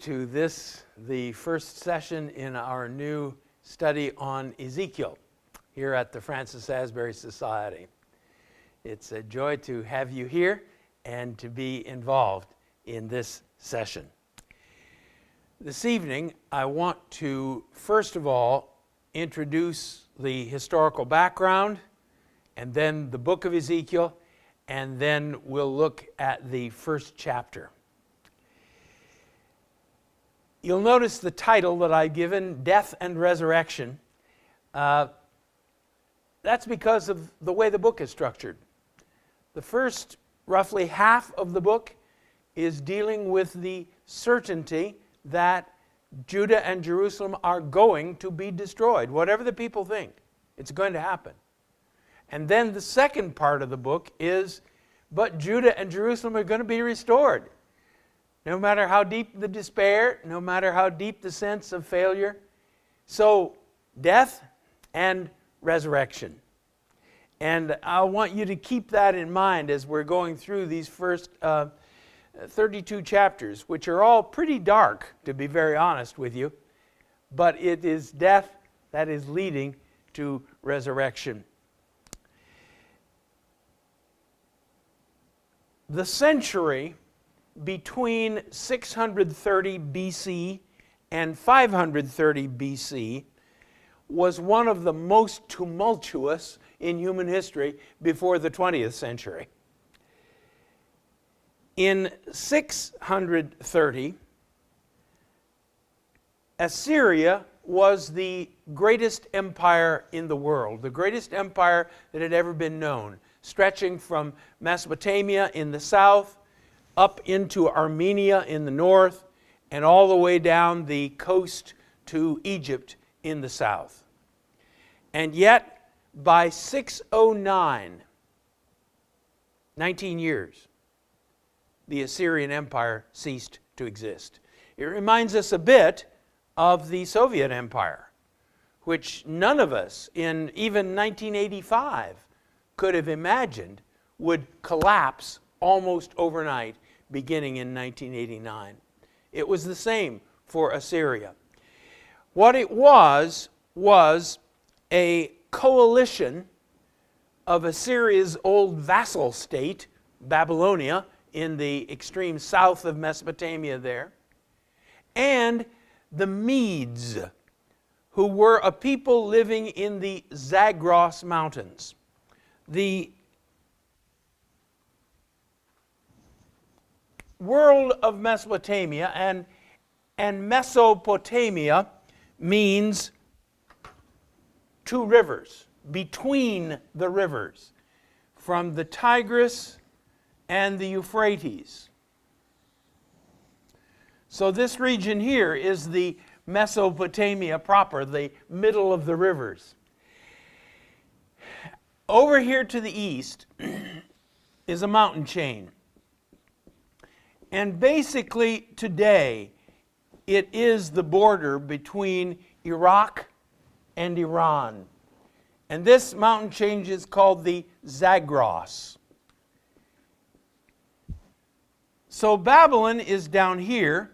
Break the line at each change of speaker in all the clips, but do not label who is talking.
to this, the first session in our new study on Ezekiel here at the Francis Asbury Society. It's a joy to have you here and to be involved in this session. This evening, I want to, first of all, introduce the historical background, and then the book of Ezekiel, and then we'll look at the first chapter. You'll notice the title that I've given, Death and Resurrection. That's because of the way the book is structured. The first roughly half of the book is dealing with the certainty that Judah and Jerusalem are going to be destroyed. Whatever the people think, it's going to happen. And then the second part of the book is, but Judah and Jerusalem are going to be restored. No matter how deep the despair, no matter how deep the sense of failure. So, death and resurrection. And I want you to keep that in mind as we're going through these first 32 chapters, which are all pretty dark, to be very honest with you. But it is death that is leading to resurrection. The century between 630 BC and 530 BC was one of the most tumultuous in human history before the 20th century. In 630, Assyria was the greatest empire in the world, the greatest empire that had ever been known, stretching from Mesopotamia in the south up into Armenia in the north, and all the way down the coast to Egypt in the south. And yet, by 609, 19 years, the Assyrian Empire ceased to exist. It reminds us a bit of the Soviet Empire, which none of us in even 1985 could have imagined would collapse almost overnight, beginning in 1989. It was the same for Assyria. What it was a coalition of Assyria's old vassal state, Babylonia, in the extreme south of Mesopotamia there, and the Medes, who were a people living in the Zagros Mountains. The world of Mesopotamia and Mesopotamia means two rivers, between the rivers, from the Tigris and the Euphrates. So this region here is the Mesopotamia proper, the middle of the rivers. Over here to the east is a mountain chain. And basically today, it is the border between Iraq and Iran. And this mountain chain is called the Zagros. So Babylon is down here.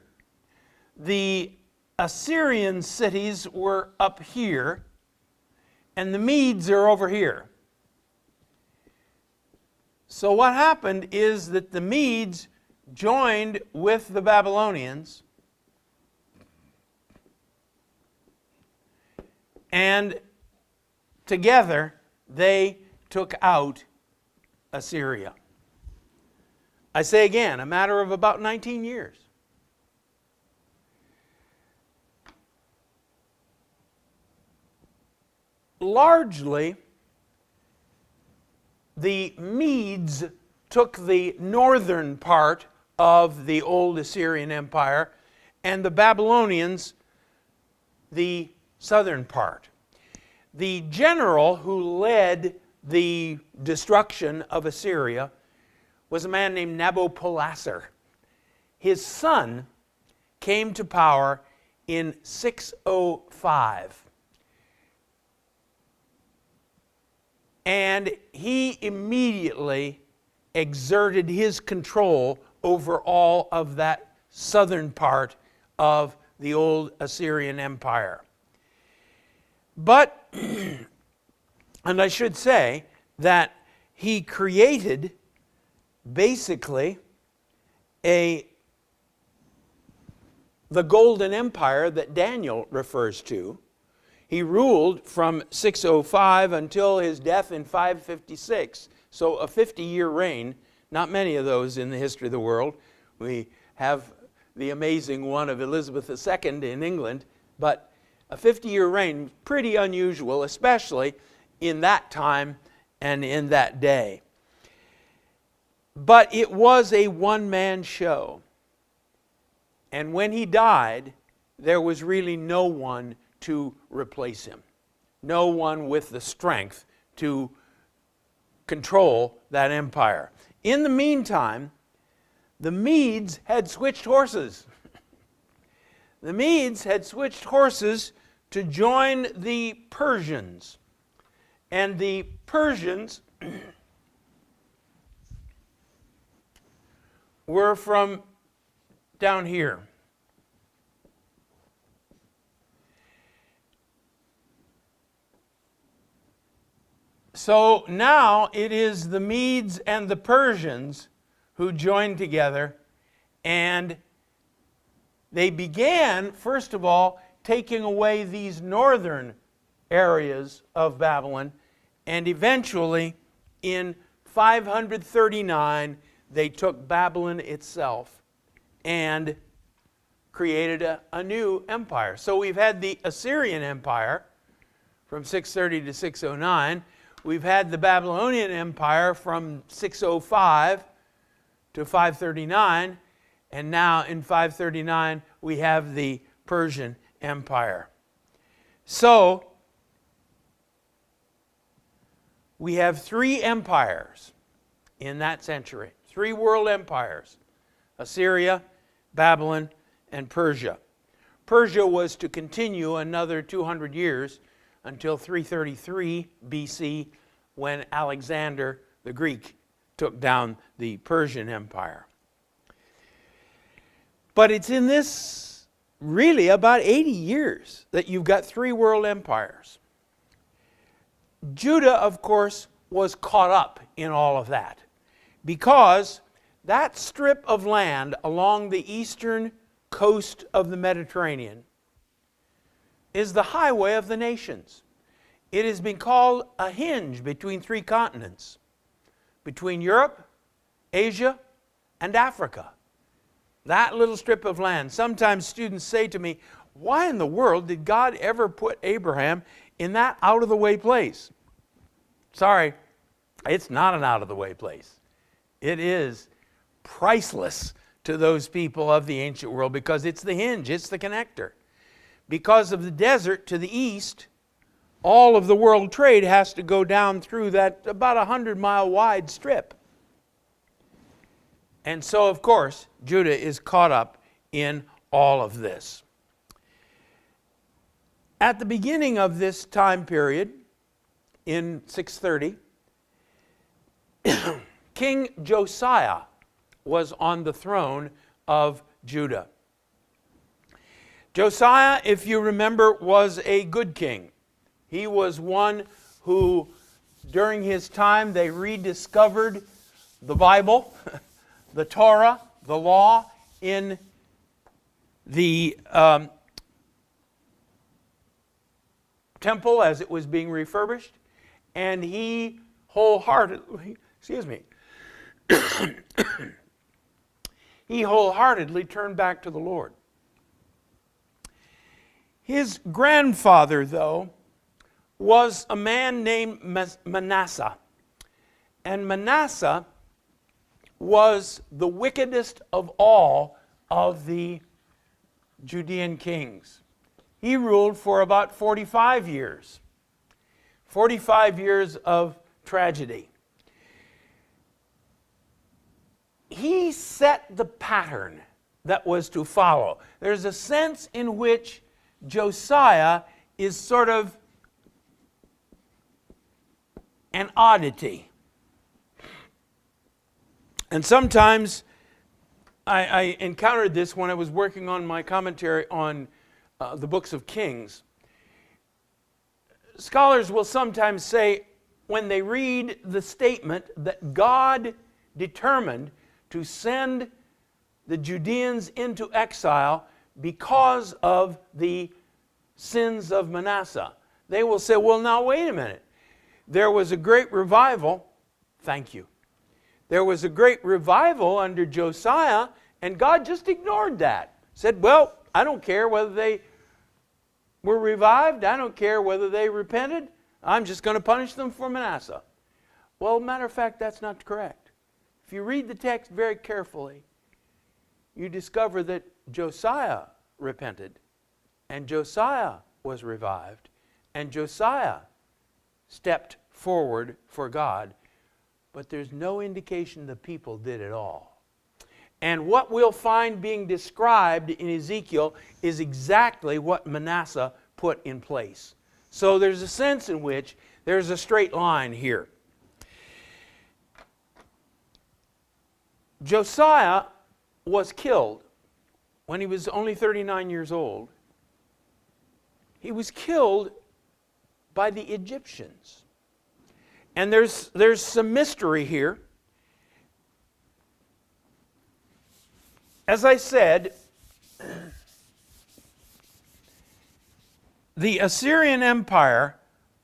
The Assyrian cities were up here. And the Medes are over here. So what happened is that the Medes joined with the Babylonians, and together they took out Assyria. I say again, a matter of about 19 years. Largely, the Medes took the northern part of the old Assyrian Empire, and the Babylonians the southern part. The general who led the destruction of Assyria was a man named Nabopolassar. His son came to power in 605. And he immediately exerted his control over all of that southern part of the old Assyrian Empire. But, and I should say that he created basically the Golden Empire that Daniel refers to. He ruled from 605 until his death in 556. So a 50-year reign, not many of those in the history of the world. We have the amazing one of Elizabeth II in England, but a 50-year reign, pretty unusual, especially in that time and in that day. But it was a one-man show. And when he died, there was really no one to replace him. No one with the strength to control that empire. In the meantime, the Medes had switched horses. The Medes had switched horses to join the Persians. And the Persians were from down here. So now it is the Medes and the Persians who joined together, and they began, first of all, taking away these northern areas of Babylon, and eventually in 539 they took Babylon itself and created a new empire. So we've had the Assyrian Empire from 630 to 609. We've had the Babylonian Empire from 605 to 539, and now in 539 we have the Persian Empire. So we have three empires in that century, three world empires: Assyria, Babylon, and Persia. Persia was to continue another 200 years until 333 BC, when Alexander the Greek took down the Persian Empire. But it's in this really about 80 years that you've got three world empires. Judah, of course, was caught up in all of that, because that strip of land along the eastern coast of the Mediterranean is the highway of the nations. It has been called a hinge between three continents, between Europe, Asia, and Africa. That little strip of land. Sometimes students say to me, why in the world did God ever put Abraham in that out-of-the-way place? Sorry, it's not an out-of-the-way place. It is priceless to those people of the ancient world, because it's the hinge, it's the connector. Because of the desert to the east, all of the world trade has to go down through that about 100-mile wide strip. And so, of course, Judah is caught up in all of this. At the beginning of this time period, in 630, King Josiah was on the throne of Judah. Josiah, if you remember, was a good king. He was one who, during his time, they rediscovered the Bible, the Torah, the law, in the temple as it was being refurbished, and he wholeheartedly, he wholeheartedly turned back to the Lord. His grandfather, though, was a man named Manasseh. And Manasseh was the wickedest of all of the Judean kings. He ruled for about 45 years. 45 years of tragedy. He set the pattern that was to follow. There's a sense in which Josiah is sort of an oddity. And sometimes I encountered this when I was working on my commentary on the books of Kings. Scholars will sometimes say, when they read the statement that God determined to send the Judeans into exile because of the sins of Manasseh, they will say, well, now wait a minute. There was a great revival. Thank you. There was a great revival under Josiah, and God just ignored that. Said, well, I don't care whether they were revived. I don't care whether they repented. I'm just going to punish them for Manasseh. Well, matter of fact, that's not correct. If you read the text very carefully, you discover that Josiah repented, and Josiah was revived, and Josiah stepped forward for God, but there's no indication the people did at all. And what we'll find being described in Ezekiel is exactly what Manasseh put in place. So there's a sense in which there's a straight line here. Josiah was killed when he was only 39 years old. He was killed by the Egyptians. And there's some mystery here. As I said, the Assyrian Empire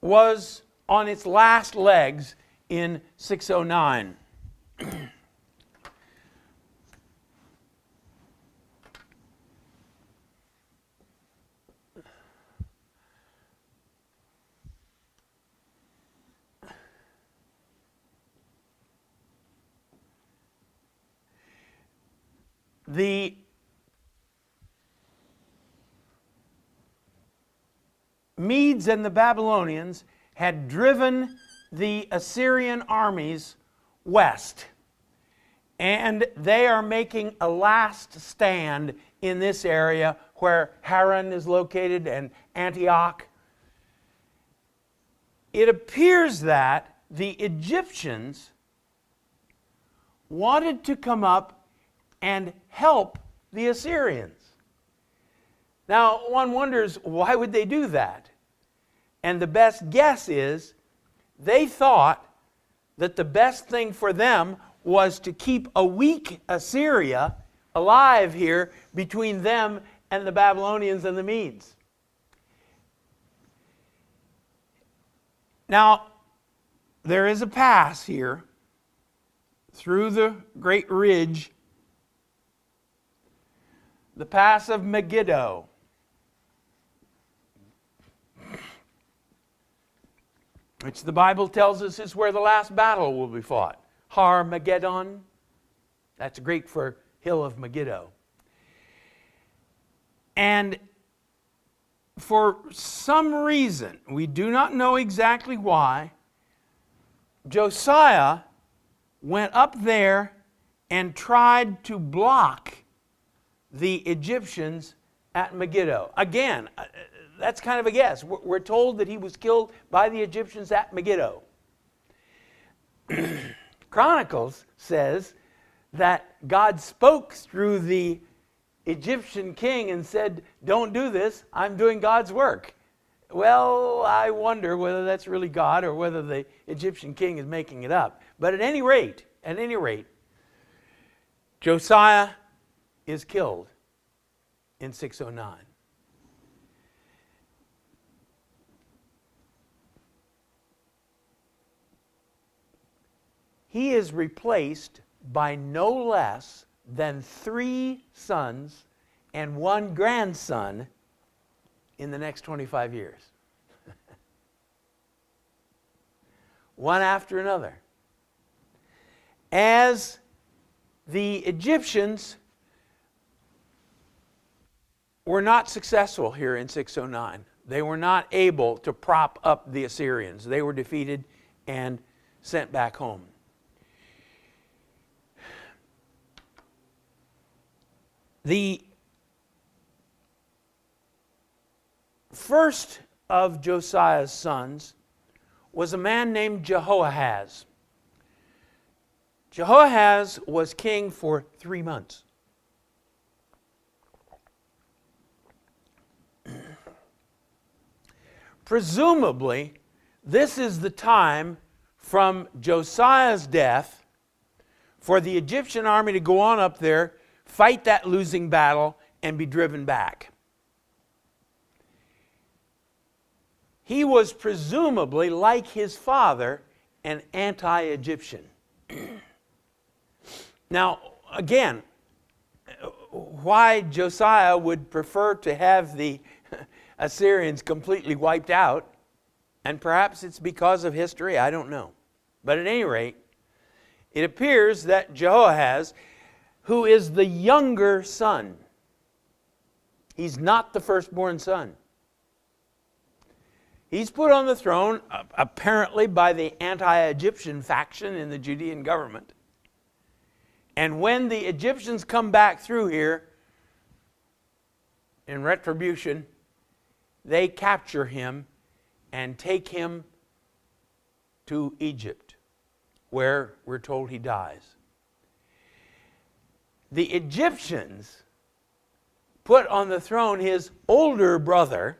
was on its last legs in 609. The Medes and the Babylonians had driven the Assyrian armies west, and they are making a last stand in this area where Haran is located and Antioch. It appears that the Egyptians wanted to come up and help the Assyrians. Now, one wonders, why would they do that? And the best guess is they thought that the best thing for them was to keep a weak Assyria alive here between them and the Babylonians and the Medes. Now, there is a pass here through the Great Ridge, the pass of Megiddo. Which the Bible tells us is where the last battle will be fought. Har Megiddon. That's Greek for hill of Megiddo. And for some reason, we do not know exactly why, Josiah went up there and tried to block the Egyptians at Megiddo. Again, that's kind of a guess. We're told that he was killed by the Egyptians at Megiddo. Chronicles says that God spoke through the Egyptian king and said, don't do this, I'm doing God's work. Well, I wonder whether that's really God or whether the Egyptian king is making it up. But at any rate, Josiah is killed in 609. He is replaced by no less than 3 sons and 1 grandson in the next 25 years. One after another. As the Egyptians were not successful here in 609. They were not able to prop up the Assyrians. They were defeated and sent back home. The first of Josiah's sons was a man named Jehoahaz. Jehoahaz was king for 3 months. presumably, this is the time from Josiah's death for the Egyptian army to go on up there, fight that losing battle, and be driven back. He was presumably, like his father, an anti-Egyptian. Now, again, why Josiah would prefer to have the Assyrians completely wiped out, and perhaps it's because of history, I don't know. But at any rate, it appears that Jehoahaz, who is the younger son, he's not the firstborn son. He's put on the throne, apparently by the anti-Egyptian faction in the Judean government. And when the Egyptians come back through here, in retribution, they capture him and take him to Egypt, where we're told he dies. The Egyptians put on the throne his older brother,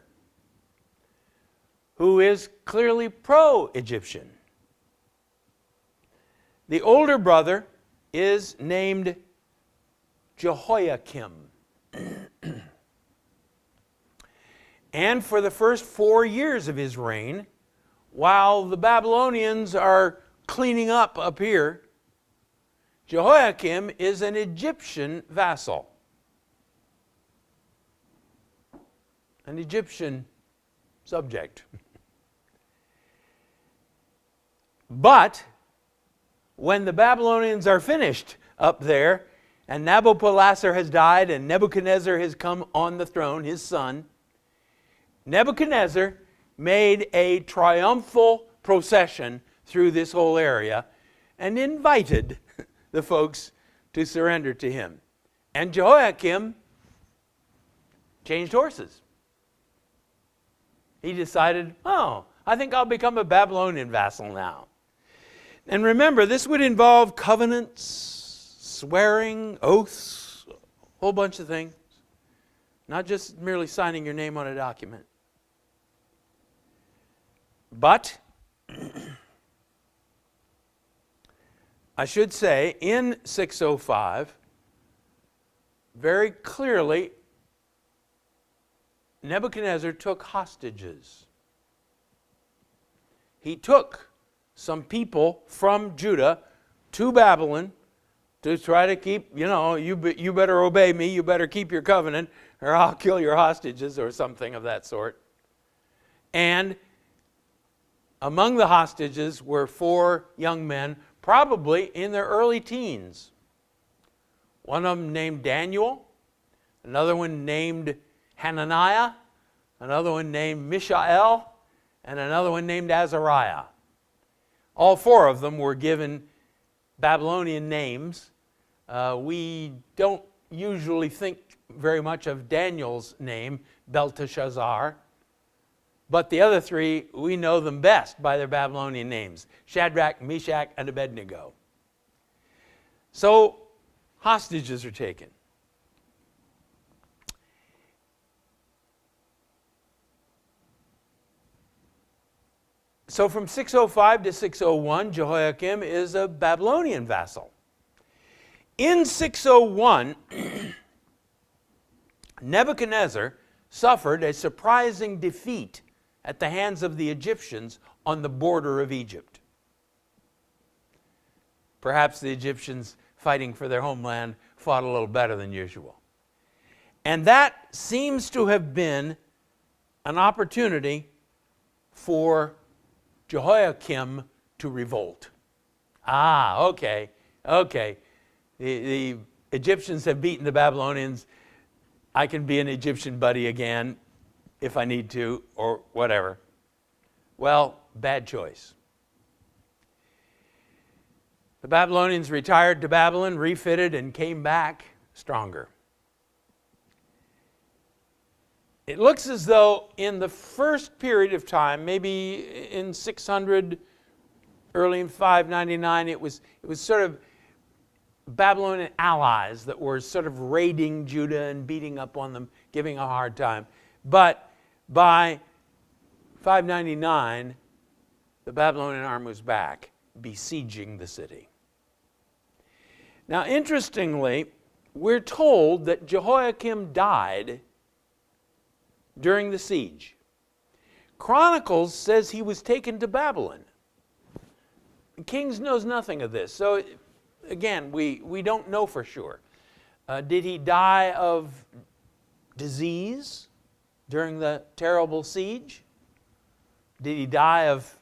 who is clearly pro-Egyptian. The older brother is named Jehoiakim. And for the first 4 years of his reign, while the Babylonians are cleaning up here, Jehoiakim is an Egyptian vassal. An Egyptian subject. But when the Babylonians are finished up there, and Nabopolassar has died, and Nebuchadnezzar has come on the throne, his son, Nebuchadnezzar made a triumphal procession through this whole area and invited the folks to surrender to him. And Jehoiakim changed horses. He decided, oh, I think I'll become a Babylonian vassal now. And remember, this would involve covenants, swearing, oaths, a whole bunch of things. Not just merely signing your name on a document. But, I should say, in 605, very clearly, Nebuchadnezzar took hostages. He took some people from Judah to Babylon to try to keep, you better obey me, you better keep your covenant, or I'll kill your hostages, or something of that sort. And among the hostages were 4 young men, probably in their early teens. One of them named Daniel, another one named Hananiah, another one named Mishael, and another one named Azariah. All 4 of them were given Babylonian names. We don't usually think very much of Daniel's name, Belteshazzar, but the other 3, we know them best by their Babylonian names, Shadrach, Meshach, and Abednego. So, hostages are taken. So from 605 to 601, Jehoiakim is a Babylonian vassal. In 601, Nebuchadnezzar suffered a surprising defeat at the hands of the Egyptians on the border of Egypt. Perhaps the Egyptians, fighting for their homeland, fought a little better than usual. And that seems to have been an opportunity for Jehoiakim to revolt. Okay. The Egyptians have beaten the Babylonians. I can be an Egyptian buddy again if I need to, or whatever. Well, bad choice. The Babylonians retired to Babylon, refitted, and came back stronger. It looks as though in the first period of time, maybe in 600, early in 599, it was sort of Babylonian allies that were sort of raiding Judah and beating up on them, giving a hard time. But by 599, the Babylonian army was back, besieging the city. Now, interestingly, we're told that Jehoiakim died during the siege. Chronicles says he was taken to Babylon. Kings knows nothing of this. So, again, we don't know for sure. Did he die of disease during the terrible siege? Did he die of,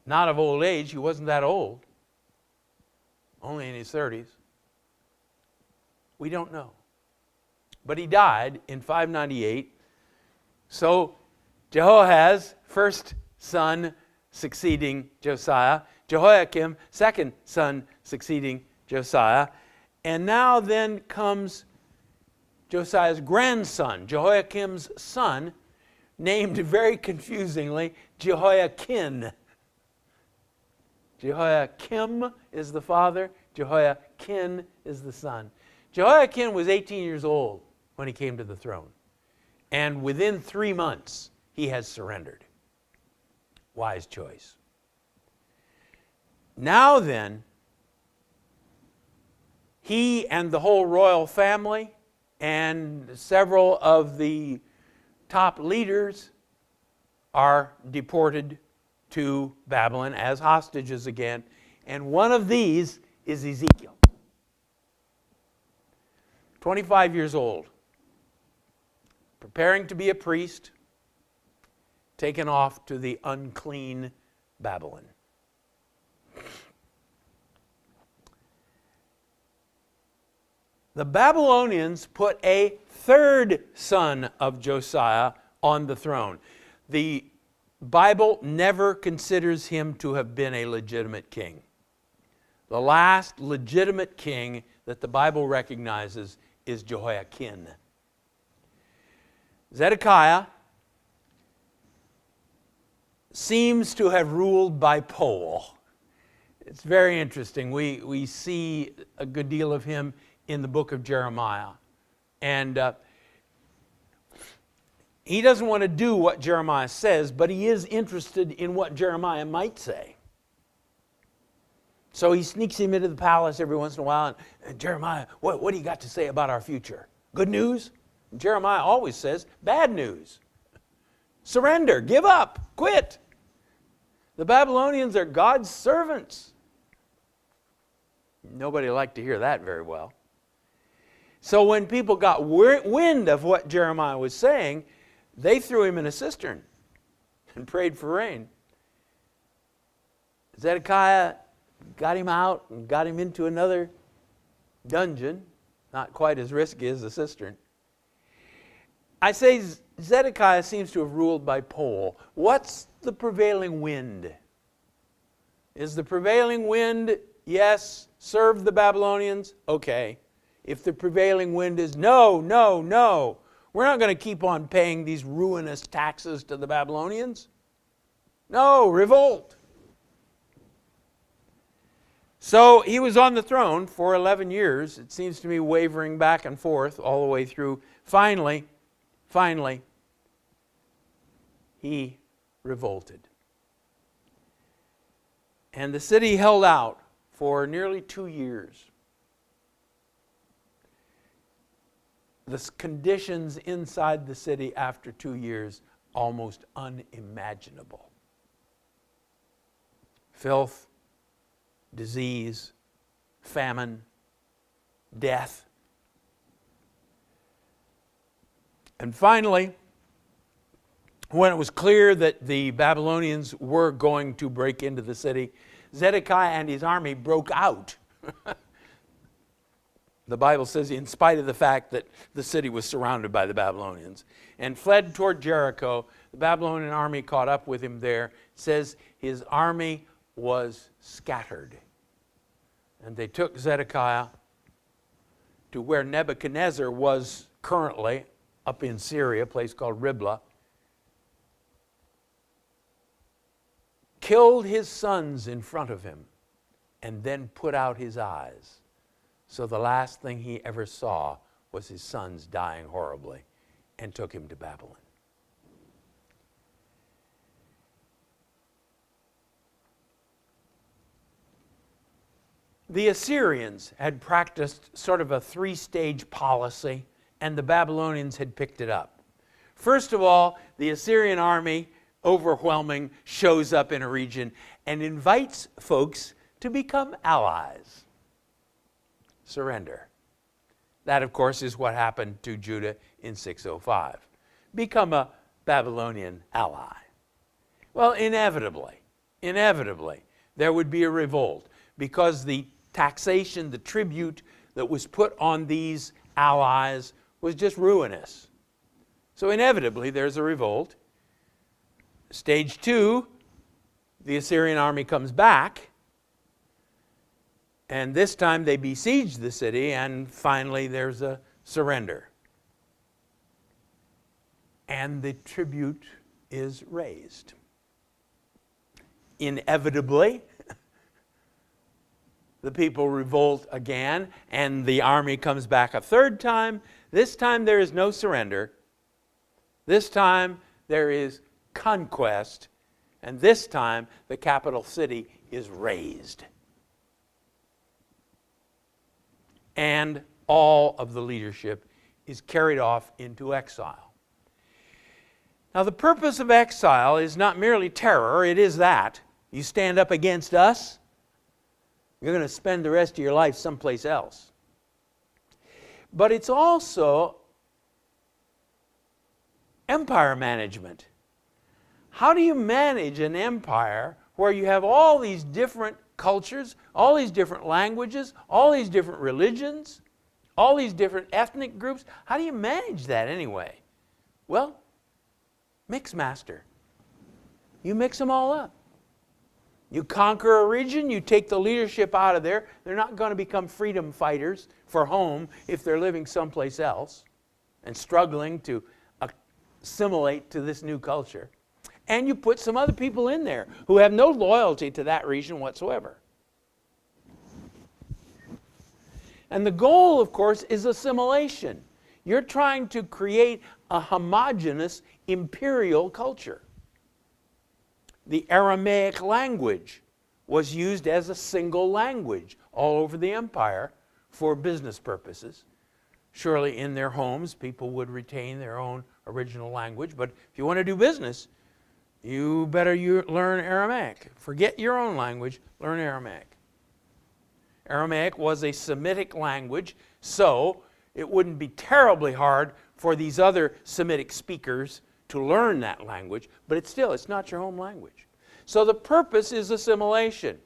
not of old age? He wasn't that old. Only in his 30s. We don't know. But he died in 598. So Jehoahaz, first son succeeding Josiah. Jehoiakim, second son succeeding Josiah. And now then comes Josiah's grandson, Jehoiakim's son, named very confusingly Jehoiakim. Jehoiakim is the father, Jehoiakim is the son. Jehoiakim was 18 years old when he came to the throne. And within 3 months, he has surrendered. Wise choice. Now then, he and the whole royal family and several of the top leaders are deported to Babylon as hostages again. And one of these is Ezekiel. 25 years old. Preparing to be a priest. Taken off to the unclean Babylon. The Babylonians put a third son of Josiah on the throne. The Bible never considers him to have been a legitimate king. The last legitimate king that the Bible recognizes is Jehoiakim. Zedekiah seems to have ruled by poll. It's very interesting. We see a good deal of him in the book of Jeremiah. And he doesn't want to do what Jeremiah says, but he is interested in what Jeremiah might say. So he sneaks him into the palace every once in a while. And Jeremiah, what do you got to say about our future? Good news? And Jeremiah always says, bad news. Surrender, give up, quit. The Babylonians are God's servants. Nobody liked to hear that very well. So when people got wind of what Jeremiah was saying, they threw him in a cistern and prayed for rain. Zedekiah got him out and got him into another dungeon, not quite as risky as the cistern. I say Zedekiah seems to have ruled by poll. What's the prevailing wind? Is the prevailing wind, yes, serve the Babylonians? Okay. If the prevailing wind is no, no, no, we're not going to keep on paying these ruinous taxes to the Babylonians. No, revolt. So he was on the throne for 11 years. It seems to me wavering back and forth all the way through. Finally, he revolted. And the city held out for nearly 2 years. The conditions inside the city after 2 years, almost unimaginable. Filth, disease, famine, death. And finally, when it was clear that the Babylonians were going to break into the city, Zedekiah and his army broke out. The Bible says, in spite of the fact that the city was surrounded by the Babylonians, and fled toward Jericho. The Babylonian army caught up with him there. It says his army was scattered. And they took Zedekiah to where Nebuchadnezzar was currently, up in Syria, a place called Riblah. Killed his sons in front of him, and then put out his eyes. So the last thing he ever saw was his sons dying horribly, and took him to Babylon. The Assyrians had practiced sort of a three-stage policy, and the Babylonians had picked it up. First of all, the Assyrian army, overwhelming, shows up in a region and invites folks to become allies. Surrender. That, of course, is what happened to Judah in 605. Become a Babylonian ally. Well, inevitably, there would be a revolt because the taxation, the tribute that was put on these allies was just ruinous. So inevitably, there's a revolt. Stage 2, the Assyrian army comes back, and this time they besiege the city, and finally there's a surrender. And the tribute is raised. Inevitably, the people revolt again, and the army comes back a third time. This time there is no surrender. This time there is conquest, and this time the capital city is razed. And all of the leadership is carried off into exile. Now, the purpose of exile is not merely terror, it is that. You stand up against us, you're going to spend the rest of your life someplace else. But it's also empire management. How do you manage an empire where you have all these different cultures, all these different languages, all these different religions, all these different ethnic groups? How do you manage that anyway? Well, mix master. You mix them all up. You conquer a region, you take the leadership out of there. They're not going to become freedom fighters for home if they're living someplace else and struggling to assimilate to this new culture. And you put some other people in there who have no loyalty to that region whatsoever. And the goal, of course, is assimilation. You're trying to create a homogeneous imperial culture. The Aramaic language was used as a single language all over the empire for business purposes. Surely in their homes, people would retain their own original language, but if you want to do business, you better learn Aramaic. Forget your own language, learn Aramaic. Aramaic was a Semitic language, so it wouldn't be terribly hard for these other Semitic speakers to learn that language, but it's not your home language. So the purpose is assimilation.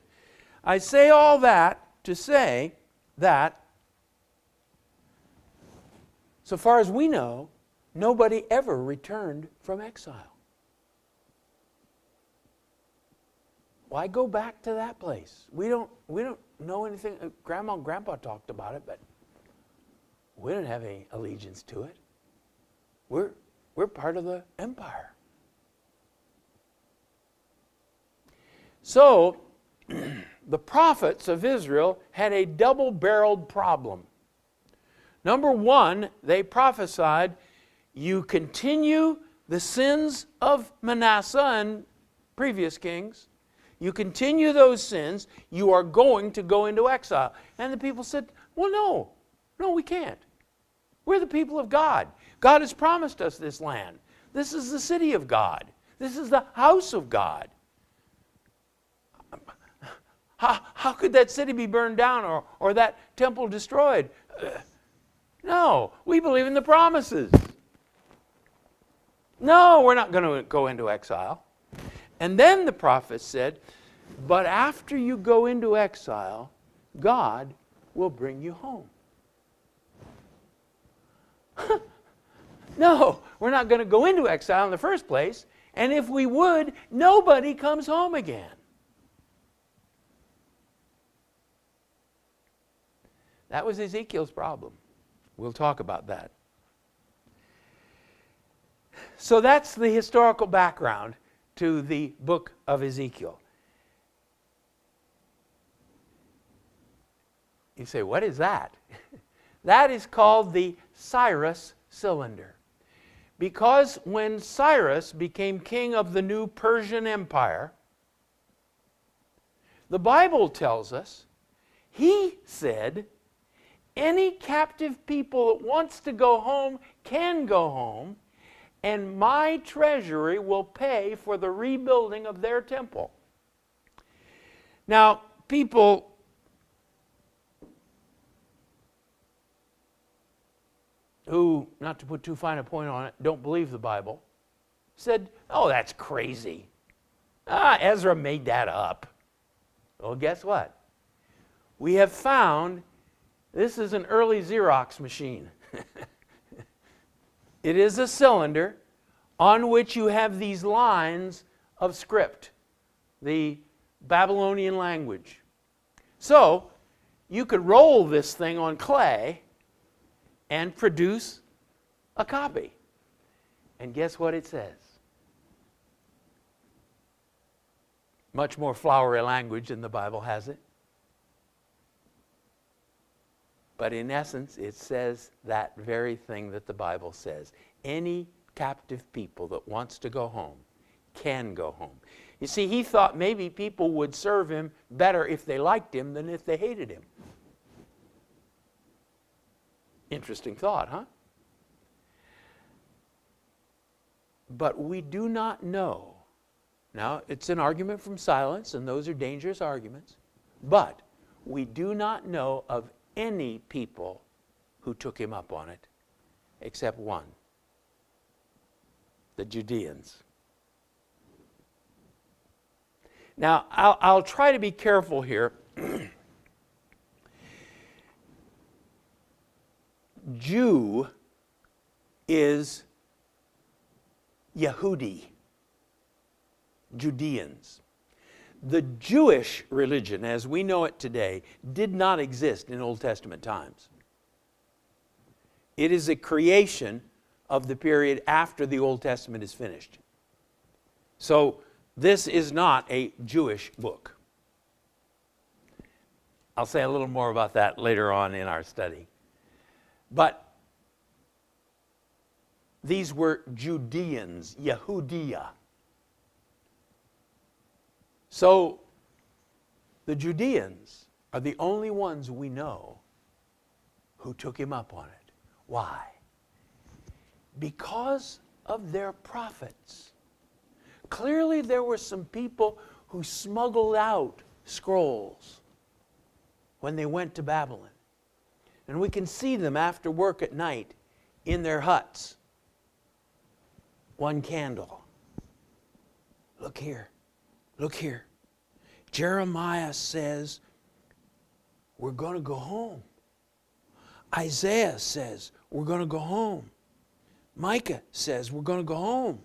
I say all that to say that, so far as we know, nobody ever returned from exile. Why go back to that place? We don't know anything. Grandma and Grandpa talked about it, but we don't have any allegiance to it. We're part of the empire. So, the prophets of Israel had a double-barreled problem. Number one, they prophesied, you continue the sins of Manasseh and previous kings, you continue those sins, you are going to go into exile. And the people said, well, no, we can't. We're the people of God. God has promised us this land. This is the city of God. This is the house of God. How could that city be burned down or that temple destroyed? No, we believe in the promises. No, we're not going to go into exile. And then the prophet said, but after you go into exile, God will bring you home. No, we're not going to go into exile in the first place. And if we would, nobody comes home again. That was Ezekiel's problem. We'll talk about that. So that's the historical background to the book of Ezekiel. You say, what is that? That is called the Cyrus Cylinder. Because when Cyrus became king of the new Persian Empire, the Bible tells us He said, any captive people that wants to go home can go home, and my treasury will pay for the rebuilding of their temple. Now, people who, not to put too fine a point on it, don't believe the Bible, said, oh, that's crazy. Ezra made that up. Well, guess what? We have found this is an early Xerox machine. It is a cylinder on which you have these lines of script, the Babylonian language. So you could roll this thing on clay and produce a copy. And guess what it says? Much more flowery language than the Bible has it. But in essence, it says that very thing that the Bible says. Any captive people that wants to go home can go home. You see, he thought maybe people would serve him better if they liked him than if they hated him. Interesting thought, huh? But we do not know. Now, it's an argument from silence, and those are dangerous arguments. But we do not know of any people who took him up on it, except one, the Judeans. Now, I'll try to be careful here. Jew is Yehudi, Judeans. The Jewish religion, as we know it today, did not exist in Old Testament times. It is a creation of the period after the Old Testament is finished. So this is not a Jewish book. I'll say a little more about that later on in our study. But these were Judeans, Yehudia. So the Judeans are the only ones we know who took him up on it. Why? Because of their prophets. Clearly there were some people who smuggled out scrolls when they went to Babylon. And we can see them after work at night in their huts. One candle. Look here. Look here. Jeremiah says, we're going to go home. Isaiah says, we're going to go home. Micah says, we're going to go home.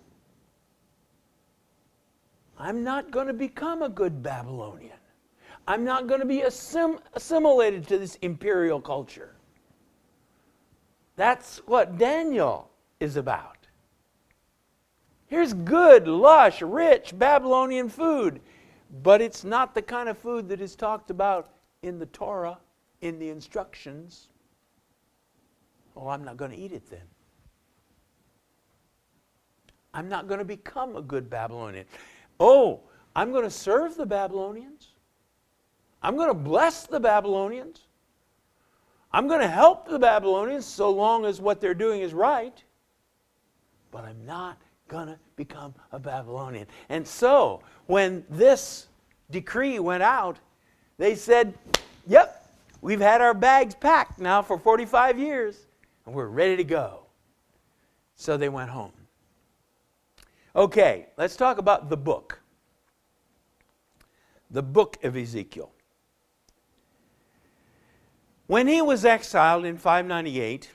I'm not going to become a good Babylonian. I'm not going to be assimilated to this imperial culture. That's what Daniel is about. Here's good, lush, rich Babylonian food, but it's not the kind of food that is talked about in the Torah, in the instructions. Oh, I'm not going to eat it then. I'm not going to become a good Babylonian. Oh, I'm going to serve the Babylonians. I'm going to bless the Babylonians. I'm going to help the Babylonians so long as what they're doing is right. But I'm not going to become a Babylonian. And so, when this decree went out, they said, yep, we've had our bags packed now for 45 years, and we're ready to go. So they went home. Okay, let's talk about the book. The book of Ezekiel. When he was exiled in 598,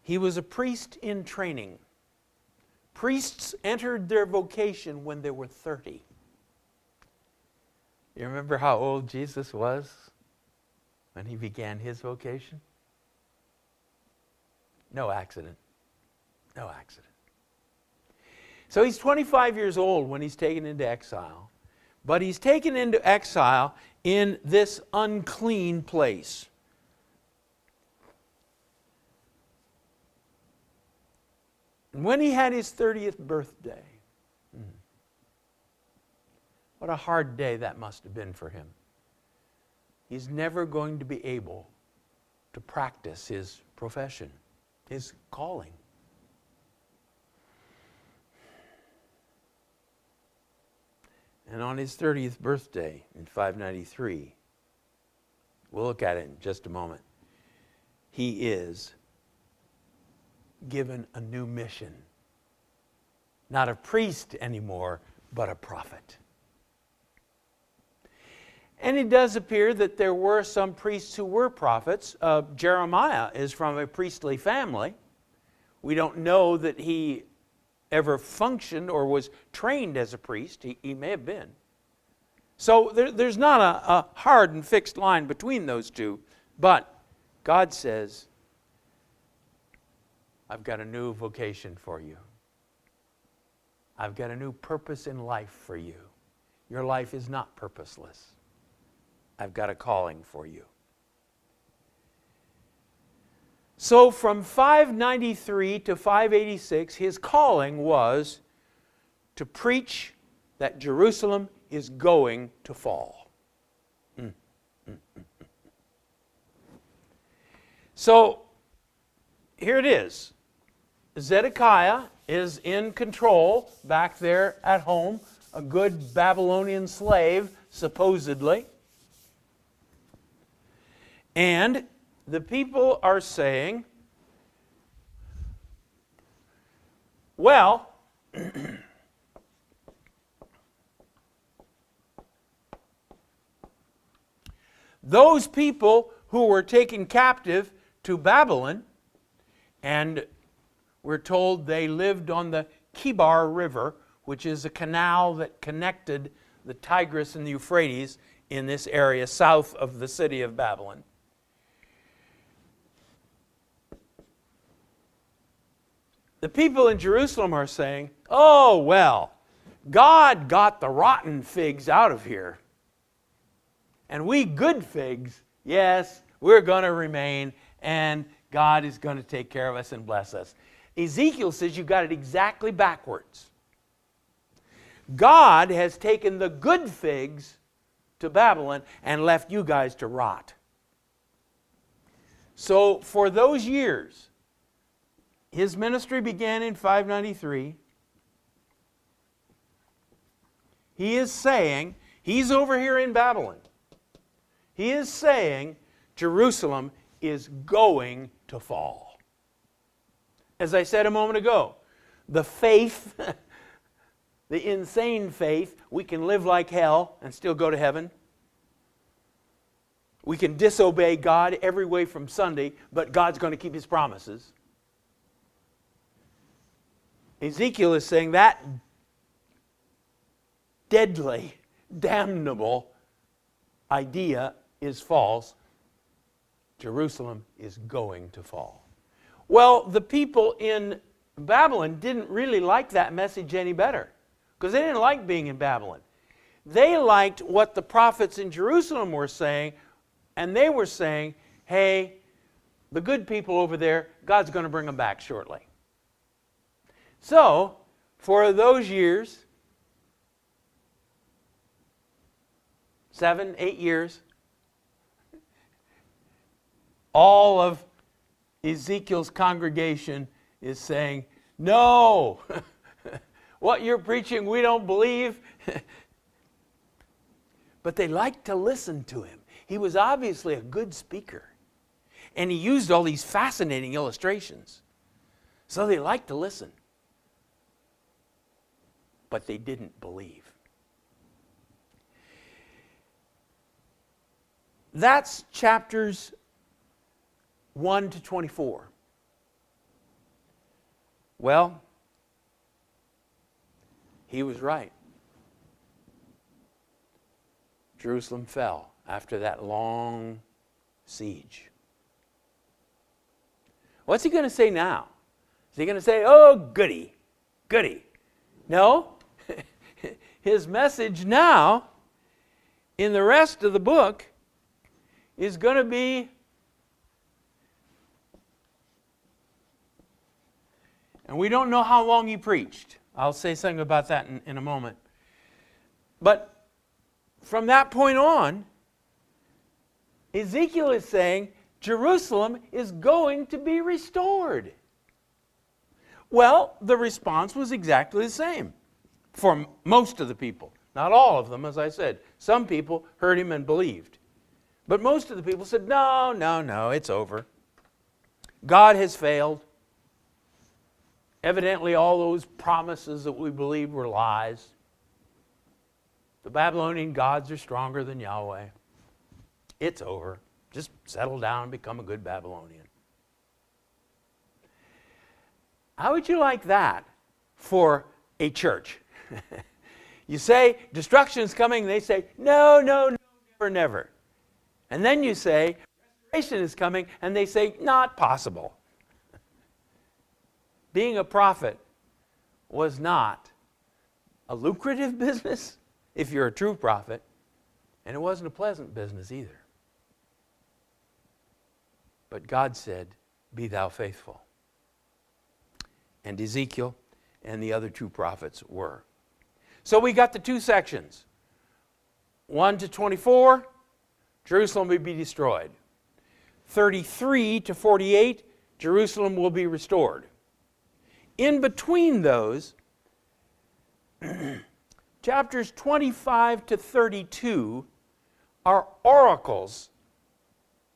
he was a priest in training. Priests entered their vocation when they were 30. You remember how old Jesus was when he began his vocation? No accident. No accident. So he's 25 years old when he's taken into exile. But he's taken into exile in this unclean place. And when he had his 30th birthday, what a hard day that must have been for him. he's never going to be able to practice his profession, his calling. And on his 30th birthday in 593, we'll look at it in just a moment, he is given a new mission. Not a priest anymore, but a prophet. And it does appear that there were some priests who were prophets. Jeremiah is from a priestly family. We don't know that he ever functioned or was trained as a priest. He may have been. So there's not a hard and fixed line between those two. But God says, I've got a new vocation for you. I've got a new purpose in life for you. Your life is not purposeless. I've got a calling for you. So from 593 to 586, his calling was to preach that Jerusalem is going to fall. So here it is. Zedekiah is in control back there at home, a good Babylonian slave, supposedly. And the people are saying, well, those people who were taken captive to Babylon, and we're told they lived on the Kibar River, which is a canal that connected the Tigris and the Euphrates in this area south of the city of Babylon. The people in Jerusalem are saying, oh, well, God got the rotten figs out of here. And we good figs, yes, we're going to remain, and God is going to take care of us and bless us. Ezekiel says you got it exactly backwards. God has taken the good figs to Babylon and left you guys to rot. So for those years, his ministry began in 593. He is saying, he's over here in Babylon. He is saying Jerusalem is going to fall. As I said a moment ago, the faith, the insane faith, we can live like hell and still go to heaven. We can disobey God every way from Sunday, but God's going to keep His promises. Ezekiel is saying that deadly, damnable idea is false. Jerusalem is going to fall. Well, the people in Babylon didn't really like that message any better because they didn't like being in Babylon. They liked what the prophets in Jerusalem were saying, and they were saying, hey, the good people over there, God's going to bring them back shortly. So, for those years, 7, 8 years, all of Ezekiel's congregation is saying, no, what you're preaching we don't believe. But they liked to listen to him. He was obviously a good speaker. And he used all these fascinating illustrations. So they liked to listen. But they didn't believe. That's chapters 1 to 24. Well, he was right. Jerusalem fell after that long siege. What's he going to say now? Is he going to say, oh, goody, goody? No. His message now, in the rest of the book, is going to be, and we don't know how long he preached. I'll say something about that in a moment. But from that point on, Ezekiel is saying Jerusalem is going to be restored. Well, the response was exactly the same for most of the people. Not all of them, as I said. Some people heard him and believed. But most of the people said, no, no, no, it's over. God has failed. Evidently, all those promises that we believed were lies. The Babylonian gods are stronger than Yahweh. It's over. Just settle down and become a good Babylonian. How would you like that for a church? You say, destruction is coming, they say, no, no, no, never, never. And then you say, restoration is coming, and they say, not possible. Being a prophet was not a lucrative business, if you're a true prophet, and it wasn't a pleasant business either. But God said, be thou faithful. And Ezekiel and the other two prophets were. So we got the two sections. 1 to 24, Jerusalem will be destroyed. 33 to 48, Jerusalem will be restored. In between those, chapters 25 to 32 are oracles,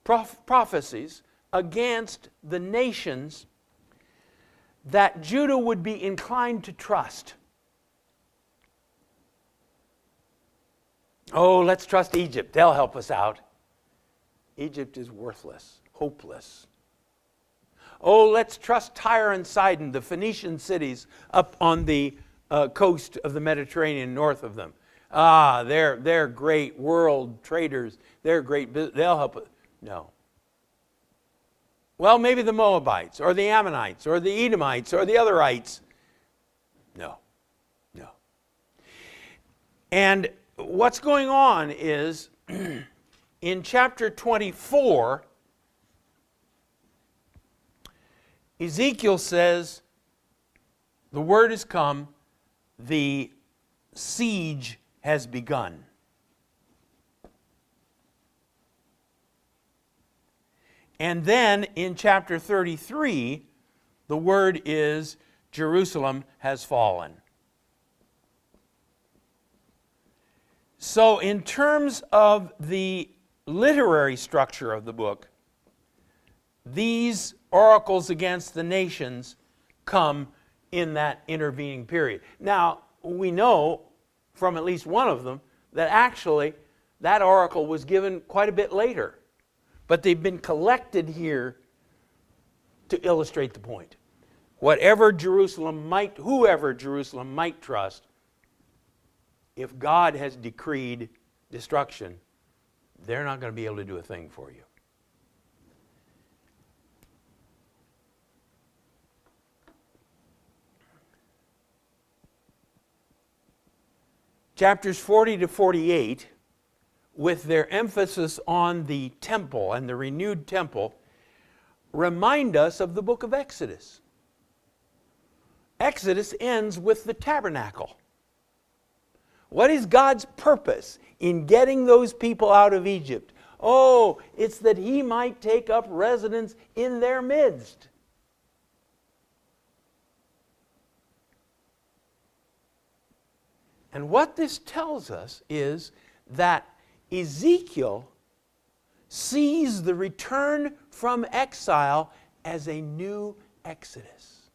prophecies against the nations that Judah would be inclined to trust. Oh, let's trust Egypt. They'll help us out. Egypt is worthless, hopeless. Oh, let's trust Tyre and Sidon, the Phoenician cities up on the coast of the Mediterranean north of them. Ah, they're great world traders. They're great. They'll help us. No. Well, maybe the Moabites or the Ammonites or the Edomites or the otherites. No. No. And what's going on is in chapter 24, Ezekiel says, the word has come, the siege has begun. And then in chapter 33, the word is Jerusalem has fallen. So in terms of the literary structure of the book, these oracles against the nations come in that intervening period. Now, we know from at least one of them that actually that oracle was given quite a bit later. But they've been collected here to illustrate the point. Whoever Jerusalem might trust, if God has decreed destruction, they're not going to be able to do a thing for you. Chapters 40 to 48, with their emphasis on the temple and the renewed temple, remind us of the book of Exodus. Exodus ends with the tabernacle. What is God's purpose in getting those people out of Egypt? Oh, it's that He might take up residence in their midst. And what this tells us is that Ezekiel sees the return from exile as a new exodus.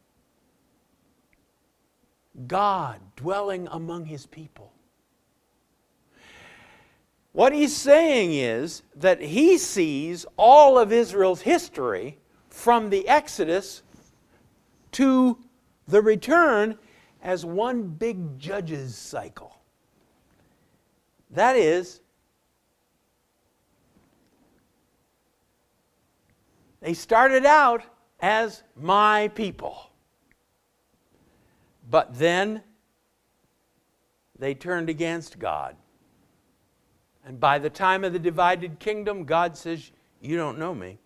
God dwelling among His people. What he's saying is that he sees all of Israel's history from the Exodus to the return as one big judges cycle. That is, they started out as my people. But then they turned against God. And by the time of the divided kingdom, God says, you don't know me.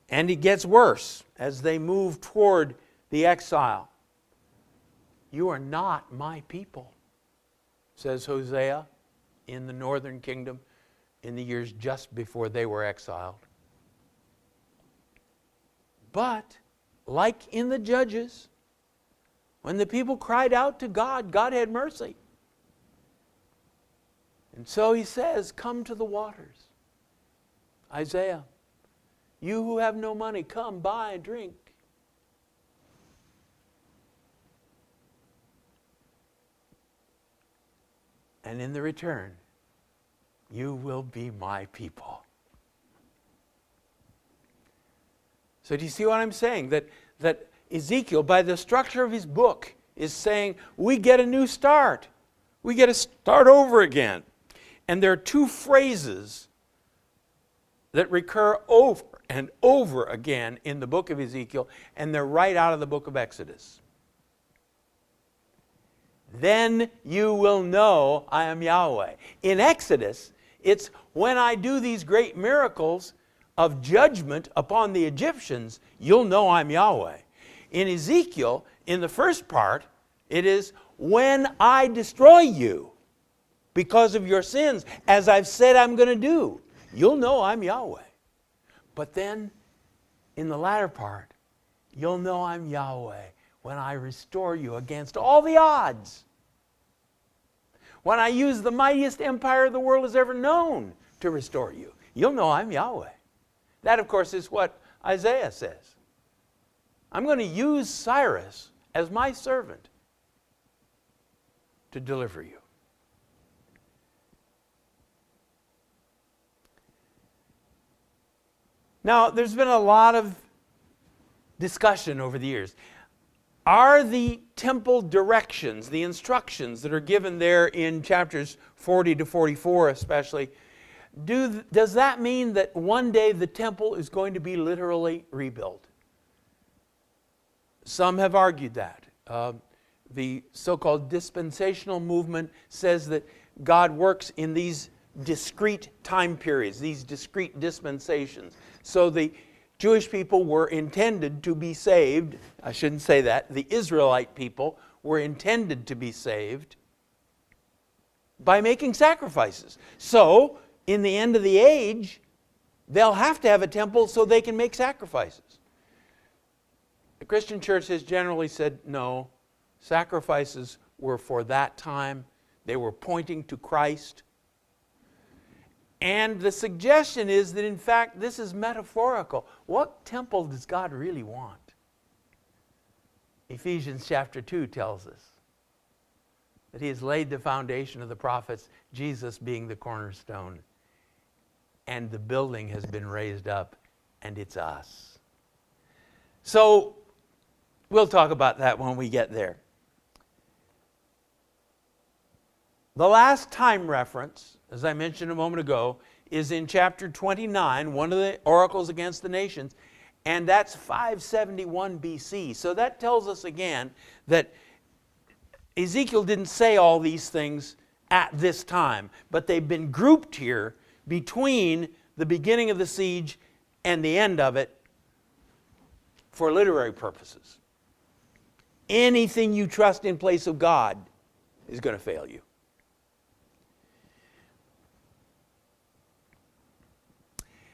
And it gets worse as they move toward the exile. You are not my people, says Hosea in the northern kingdom. in the years just before they were exiled. But, like in the Judges, when the people cried out to God, God had mercy. And so he says, come to the waters. Isaiah, you who have no money, come, buy and drink. And in the return, you will be my people. So do you see what I'm saying? That Ezekiel, by the structure of his book, is saying, we get a new start. We get to start over again. And there are two phrases that recur over and over again in the book of Ezekiel, and they're right out of the book of Exodus. Then you will know I am Yahweh. In Exodus, it's when I do these great miracles of judgment upon the Egyptians, you'll know I'm Yahweh. In Ezekiel, in the first part, it is when I destroy you because of your sins, as I've said I'm going to do, you'll know I'm Yahweh. But then, in the latter part, you'll know I'm Yahweh when I restore you against all the odds. When I use the mightiest empire the world has ever known to restore you, you'll know I'm Yahweh. That, of course, is what Isaiah says. I'm going to use Cyrus as my servant to deliver you. Now, there's been a lot of discussion over the years. Are the temple directions, the instructions that are given there in chapters 40 to 44 especially, does that mean that one day the temple is going to be literally rebuilt? Some have argued that. The so-called dispensational movement says that God works in these discrete time periods, these discrete dispensations. So the Jewish people were intended to be saved. I shouldn't say that. The Israelite people were intended to be saved by making sacrifices. So, in the end of the age, they'll have to have a temple so they can make sacrifices. The Christian church has generally said, no, sacrifices were for that time. They were pointing to Christ. And the suggestion is that, in fact, this is metaphorical. What temple does God really want? Ephesians chapter 2 tells us that He has laid the foundation of the prophets, Jesus being the cornerstone. And the building has been raised up, and it's us. So, we'll talk about that when we get there. The last time reference, as I mentioned a moment ago, is in chapter 29, one of the oracles against the nations, and that's 571 BC. So that tells us again that Ezekiel didn't say all these things at this time, but they've been grouped here between the beginning of the siege and the end of it for literary purposes. Anything you trust in place of God is going to fail you.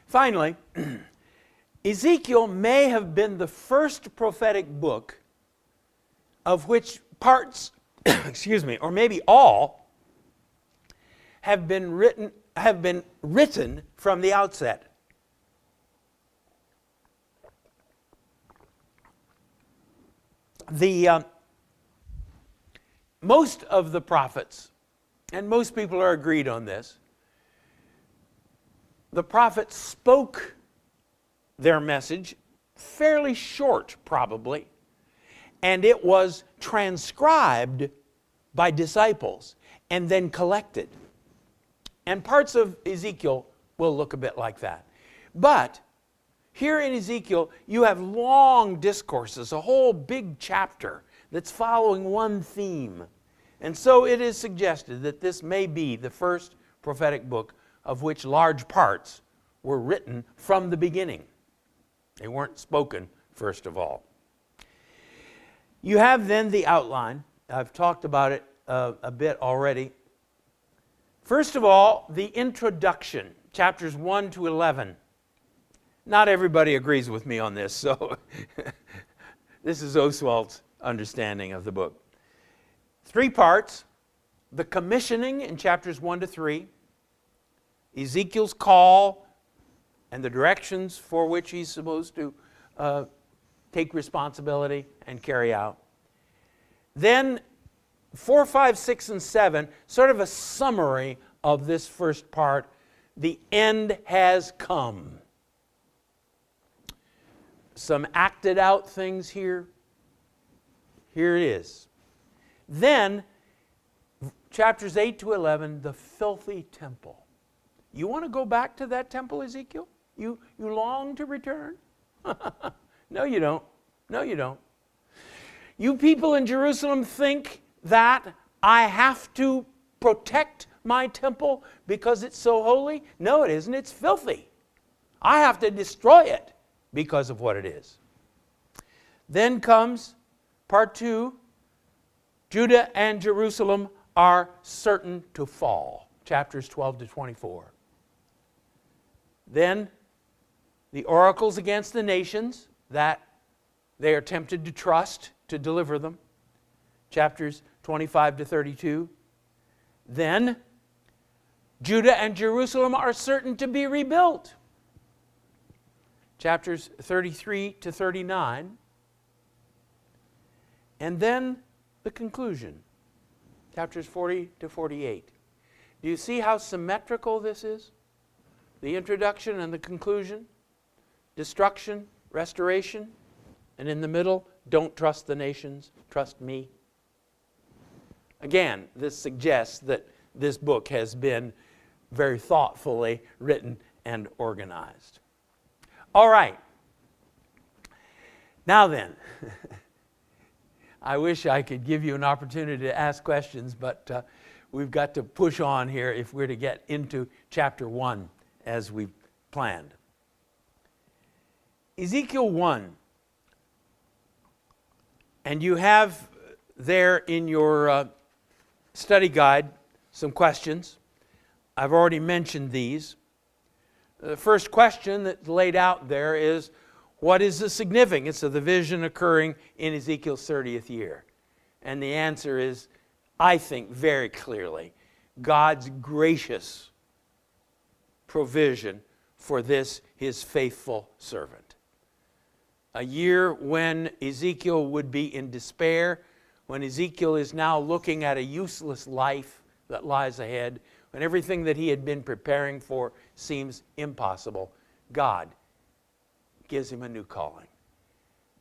Finally, Ezekiel may have been the first prophetic book of which parts, or maybe all, have been written from the outset. Most of the prophets, and most people are agreed on this, the prophets spoke their message fairly short, probably, and it was transcribed by disciples and then collected. And parts of Ezekiel will look a bit like that. But here in Ezekiel, you have long discourses, a whole big chapter that's following one theme. And so it is suggested that this may be the first prophetic book of which large parts were written from the beginning. They weren't spoken first of all. You have then the outline. I've talked about it a bit already. First of all, the introduction, chapters 1 to 11. Not everybody agrees with me on this, so this is Oswalt's understanding of the book. 3 parts: the commissioning in chapters 1 to 3, Ezekiel's call and the directions for which he's supposed to take responsibility and carry out. Then 4, 5, 6, and 7, sort of a summary of this first part. The end has come. Some acted out things here. Here it is. Then, chapters 8 to 11, the filthy temple. You want to go back to that temple, Ezekiel? You long to return? No, you don't. No, you don't. You people in Jerusalem think that I have to protect my temple because it's so holy? No, it isn't. It's filthy. I have to destroy it because of what it is. Then comes part 2. Judah and Jerusalem are certain to fall. Chapters 12 to 24. Then the oracles against the nations that they are tempted to trust to deliver them. Chapters 25 to 32. Then Judah and Jerusalem are certain to be rebuilt. Chapters 33 to 39. And then the conclusion. Chapters 40 to 48. Do you see how symmetrical this is? The introduction and the conclusion. Destruction, restoration. And in the middle, don't trust the nations, trust me. Again, this suggests that this book has been very thoughtfully written and organized. All right. Now then, I wish I could give you an opportunity to ask questions, but we've got to push on here if we're to get into chapter 1 as we've planned. Ezekiel 1. And you have there in your study guide some questions. I've already mentioned these. The first question that's laid out there is, what is the significance of the vision occurring in Ezekiel's 30th year? And the answer is, I think very clearly, God's gracious provision for this, his faithful servant. A year when Ezekiel would be in despair, when Ezekiel is now looking at a useless life that lies ahead, when everything that he had been preparing for seems impossible, God gives him a new calling.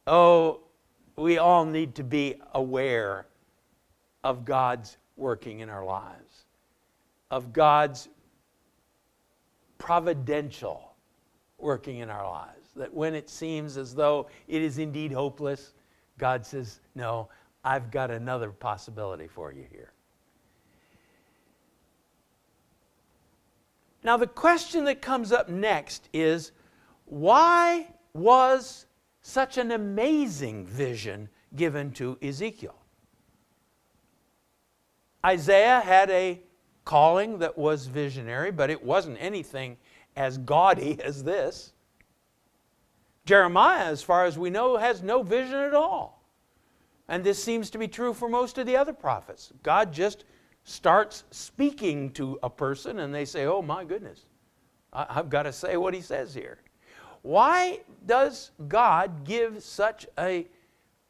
Oh, we all need to be aware of God's working in our lives, of God's providential working in our lives. That when it seems as though it is indeed hopeless, God says, no, I've got another possibility for you here. Now the question that comes up next is, why was such an amazing vision given to Ezekiel? Isaiah had a calling that was visionary, but it wasn't anything as gaudy as this. Jeremiah, as far as we know, has no vision at all. And this seems to be true for most of the other prophets. God just starts speaking to a person and they say, oh my goodness, I've got to say what he says here. Why does God give such an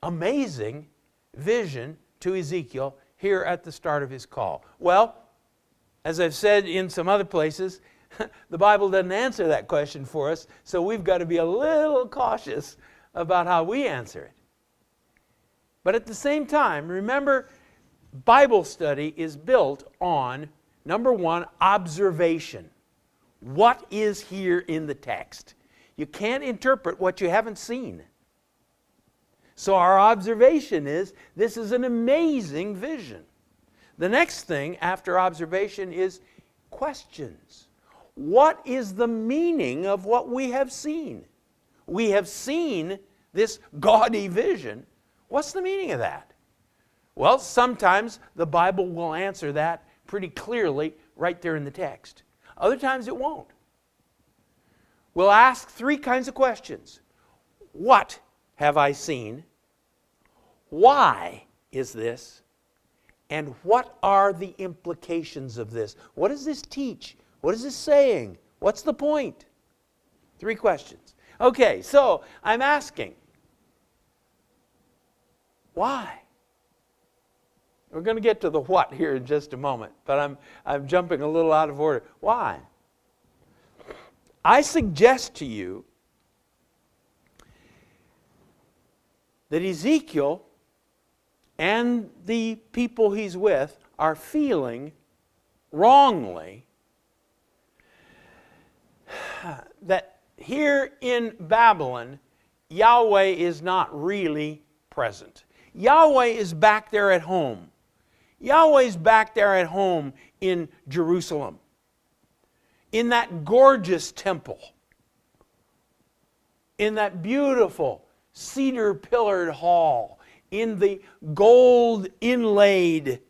amazing vision to Ezekiel here at the start of his call? Well, as I've said in some other places, the Bible doesn't answer that question for us, so we've got to be a little cautious about how we answer it. But at the same time, remember, Bible study is built on, number 1, observation. What is here in the text? You can't interpret what you haven't seen. So our observation is, this is an amazing vision. The next thing after observation is questions. What is the meaning of what we have seen? We have seen this gaudy vision. What's the meaning of that? Well, sometimes the Bible will answer that pretty clearly right there in the text. Other times it won't. We'll ask three kinds of questions. What have I seen? Why is this? And what are the implications of this? What does this teach? What is this saying? What's the point? Three questions. Okay, so I'm asking, why? We're going to get to the what here in just a moment, but I'm jumping a little out of order. Why? I suggest to you that Ezekiel and the people he's with are feeling wrongly that here in Babylon, Yahweh is not really present. Yahweh is back there at home. Yahweh's back there at home in Jerusalem, in that gorgeous temple, in that beautiful cedar-pillared hall, in the gold inlaid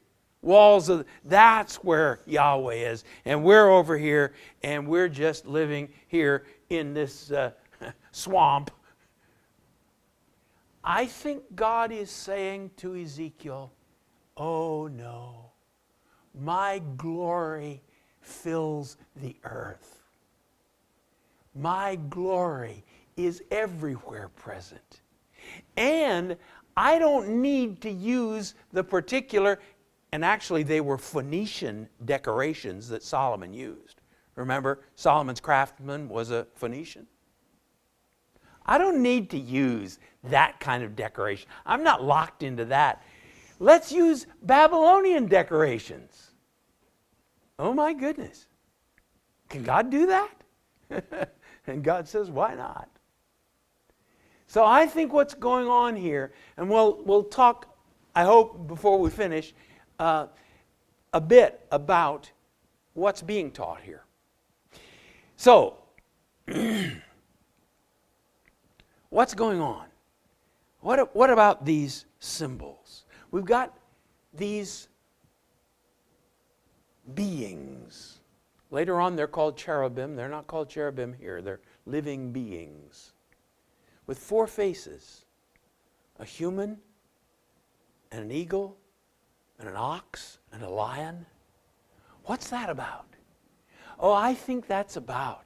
walls of, that's where Yahweh is. And we're over here, and we're just living here in this swamp. I think God is saying to Ezekiel, oh no, my glory fills the earth. My glory is everywhere present. And I don't need to use the particular, and actually they were Phoenician decorations that Solomon used. Remember, Solomon's craftsman was a Phoenician. I don't need to use that kind of decoration. I'm not locked into that. Let's use Babylonian decorations. Oh my goodness. Can God do that? And God says, why not? So I think what's going on here, and we'll talk, I hope, before we finish, a bit about what's being taught here. So, what's going on? What about these symbols? We've got these beings. Later on they're called cherubim. They're not called cherubim here. They're living beings with four faces. A human, and an eagle, and an ox, and a lion. What's that about? Oh, I think that's about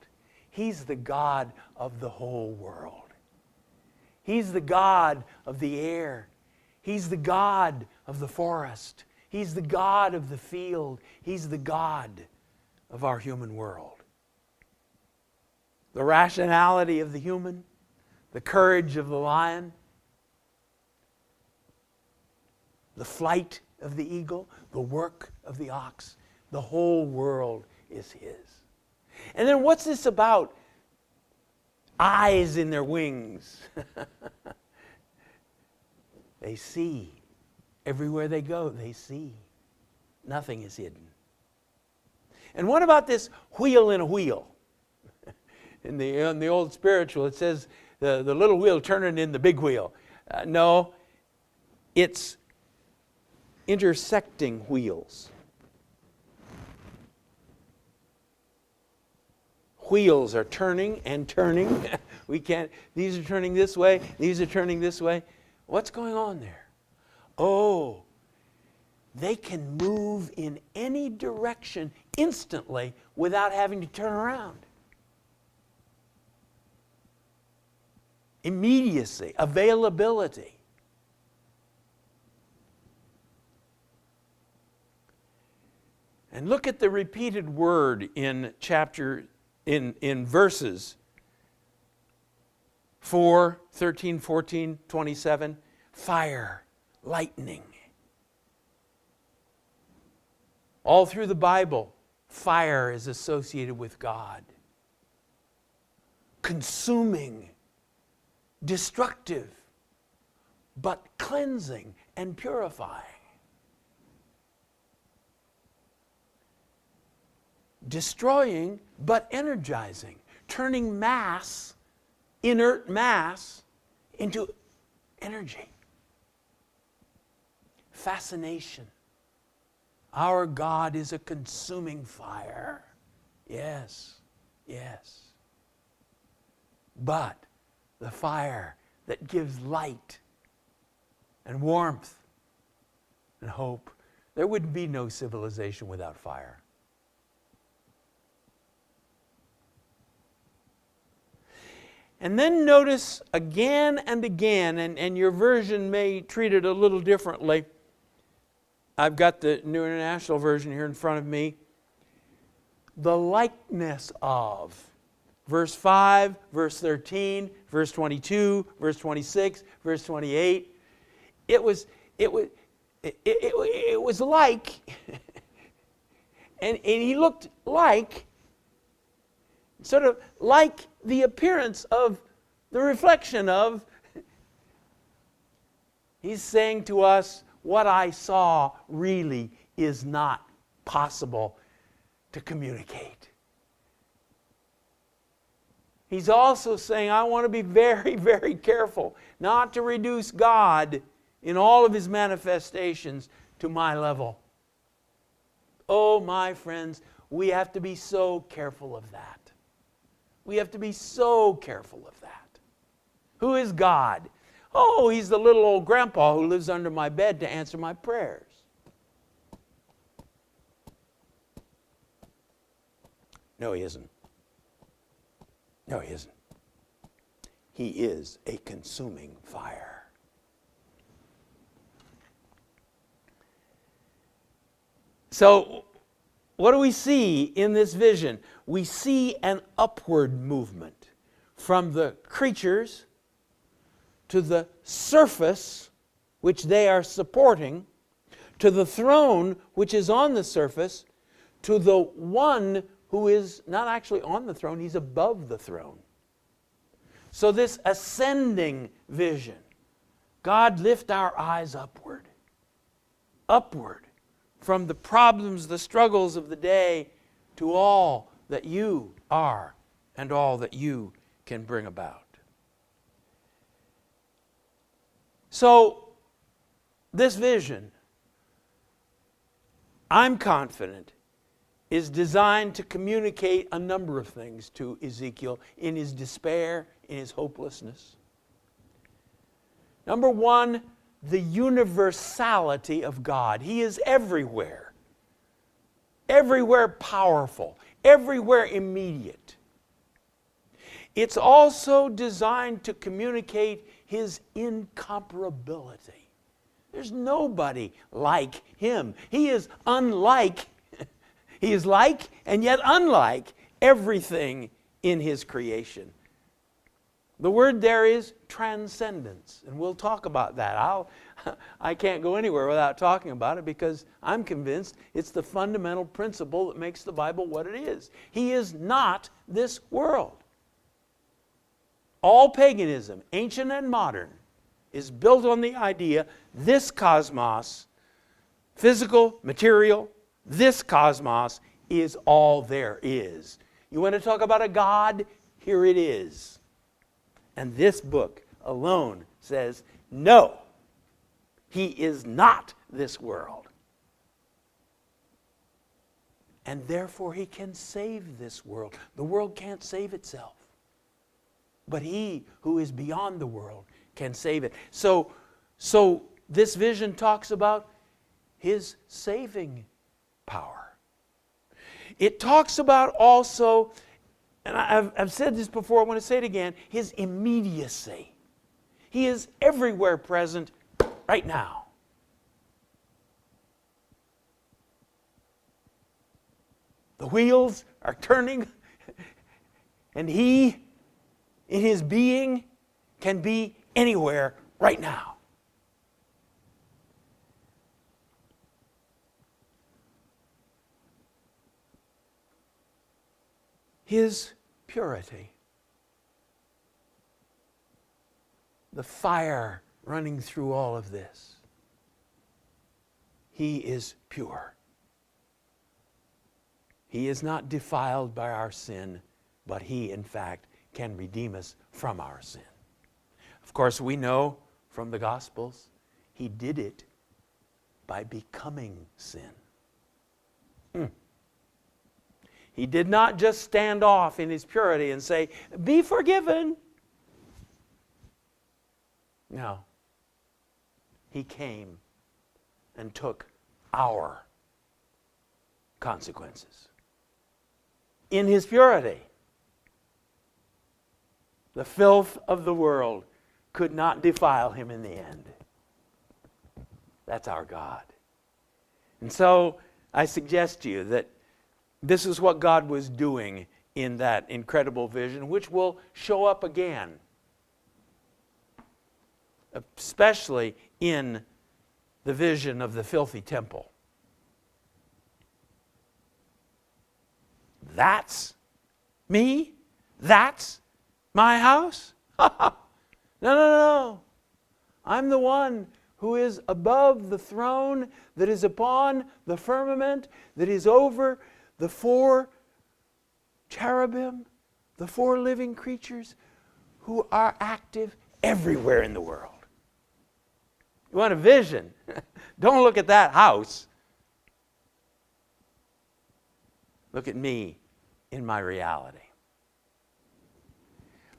He's the God of the whole world. He's the God of the air. He's the God of the forest. He's the God of the field. He's the God of our human world. The rationality of the human, the courage of the lion, the flight of the eagle, the work of the ox, the whole world is His. And then what's this about? Eyes in their wings. They see. Everywhere they go, they see. Nothing is hidden. And what about this wheel in a wheel? In the old spiritual, it says the little wheel turning in the big wheel. No, it's intersecting wheels. Wheels are turning and turning. These are turning this way, these are turning this way. What's going on there? Oh, they can move in any direction instantly without having to turn around. Immediacy, availability. And look at the repeated word in verses 4, 13, 14, 27. Fire, lightning. All through the Bible, fire is associated with God. Consuming, destructive, but cleansing and purifying. Destroying, but energizing. Turning mass, inert mass, into energy. Fascination. Our God is a consuming fire. Yes, yes. But the fire that gives light and warmth and hope. There would be no civilization without fire. And then notice again and again, and your version may treat it a little differently. I've got the New International Version here in front of me. The likeness of. Verse 5, verse 13, verse 22, verse 26, verse 28. It was like, and he looked like, sort of like the appearance of, the reflection of. He's saying to us, what I saw really is not possible to communicate. He's also saying, I want to be very, very careful not to reduce God in all of His manifestations to my level. Oh, my friends, we have to be so careful of that. We have to be so careful of that. Who is God? Oh, He's the little old grandpa who lives under my bed to answer my prayers. No, He isn't. No, He isn't. He is a consuming fire. So, what do we see in this vision? We see an upward movement from the creatures to the surface which they are supporting, to the throne which is on the surface, to the one who is not actually on the throne, He's above the throne. So this ascending vision, God, lift our eyes upward, upward from the problems, the struggles of the day to all that You are and all that You can bring about. So this vision, I'm confident, is designed to communicate a number of things to Ezekiel in his despair, in his hopelessness. Number one, the universality of God. He is everywhere. Everywhere powerful. Everywhere immediate. It's also designed to communicate His incomparability. There's nobody like Him. He is unlike He is like and yet unlike everything in His creation. The word there is transcendence, and we'll talk about that. I can't go anywhere without talking about it because I'm convinced it's the fundamental principle that makes the Bible what it is. He is not this world. All paganism, ancient and modern, is built on the idea this cosmos, physical, material, this cosmos is all there is. You want to talk about a God? Here it is. And this book alone says, no, He is not this world. And therefore He can save this world. The world can't save itself. But He who is beyond the world can save it. So this vision talks about His saving power. It talks about also, and I've said this before, I want to say it again, His immediacy. He is everywhere present right now. The wheels are turning, and He, in His being, can be anywhere right now. His purity. The fire running through all of this. He is pure. He is not defiled by our sin, but He, in fact, can redeem us from our sin. Of course, we know from the Gospels, He did it by becoming sin. He did not just stand off in his purity and say, "Be forgiven." No. He came and took our consequences. In his purity, the filth of the world could not defile him in the end. That's our God. And so I suggest to you that this is what God was doing in that incredible vision, which will show up again, especially in the vision of the filthy temple. That's me? That's my house? No, no, no. I'm the one who is above the throne, that is upon the firmament, that is over the 4 cherubim, the 4 living creatures who are active everywhere in the world. You want a vision? Don't look at that house. Look at me in my reality.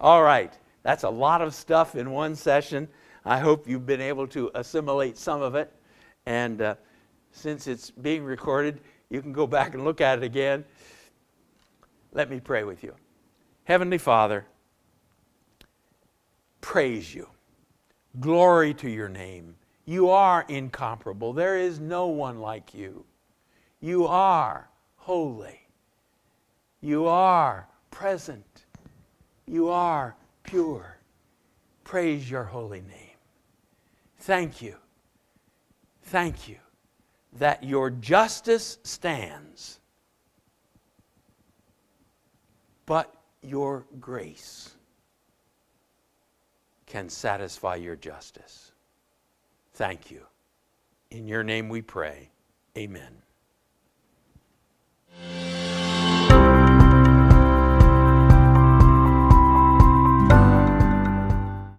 All right, that's a lot of stuff in one session. I hope you've been able to assimilate some of it. And since it's being recorded, you can go back and look at it again. Let me pray with you. Heavenly Father, praise you. Glory to your name. You are incomparable. There is no one like you. You are holy. You are present. You are pure. Praise your holy name. Thank you. Thank you that your justice stands, but your grace can satisfy your justice. Thank you. In your name we pray. Amen.